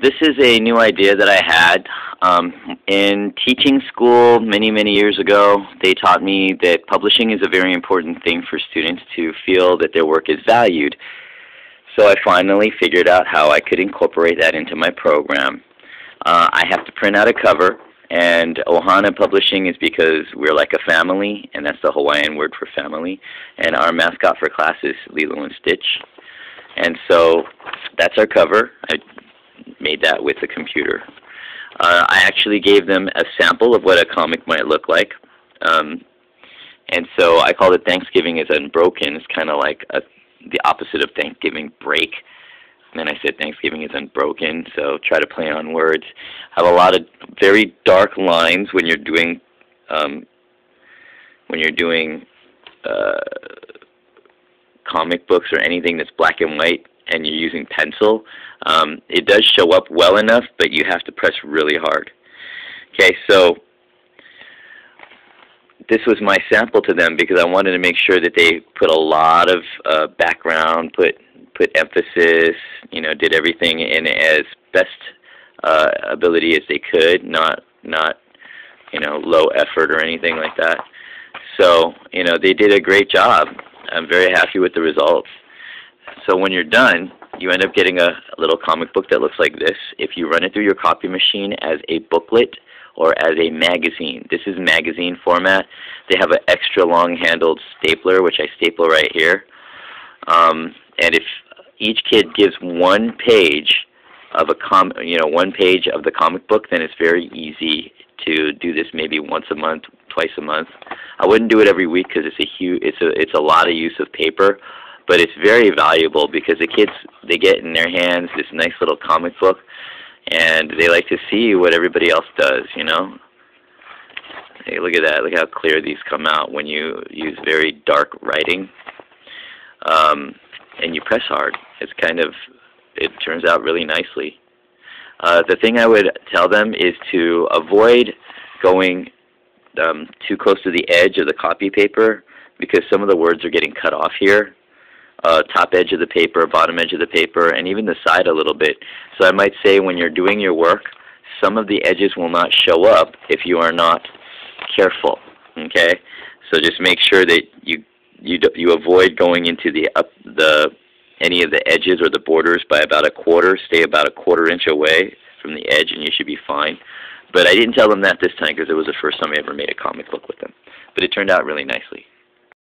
This is a new idea that I had. In teaching school many, many years ago, they taught me that publishing is a very important thing for students to feel that their work is valued. So I finally figured out how I could incorporate that into my program. I have to print out a cover, and Ohana Publishing is because we're like a family, and that's the Hawaiian word for family, and our mascot for class is Lilo and Stitch. And so that's our cover. I made that with the computer. I actually gave them a sample of what a comic might look like. And so I called it Thanksgiving is Unbroken. It's kind of like the opposite of Thanksgiving break. And then I said Thanksgiving is unbroken, so try to play on words. I have a lot of very dark lines when you're doing comic books or anything that's black and white and you're using pencil. It does show up well enough, but you have to press really hard. Okay, so this was my sample to them because I wanted to make sure that they put a lot of background, put emphasis, did everything in as best ability as they could, not low effort or anything like that. So they did a great job. I'm very happy with the results. So when you're done, you end up getting a little comic book that looks like this. If you run it through your copy machine as a booklet or as a magazine, this is magazine format. They have an extra long-handled stapler, which I staple right here. And if each kid gives one page of one page of the comic book, then it's very easy to do this maybe once a month, twice a month. I wouldn't do it every week because it's a lot of use of paper, but it's very valuable because the kids, they get in their hands this nice little comic book, and they like to see what everybody else does. Hey, look at that! Look how clear these come out when you use very dark writing, and you press hard. It turns out really nicely. The thing I would tell them is to avoid going too close to the edge of the copy paper because some of the words are getting cut off here. Top edge of the paper, bottom edge of the paper, and even the side a little bit. So I might say when you're doing your work, some of the edges will not show up if you are not careful. Okay, so just make sure that you avoid going into any of the edges or the borders by about a quarter. Stay about a quarter-inch away from the edge, and you should be fine. But I didn't tell them that this time because it was the first time I ever made a comic book with them. But it turned out really nicely.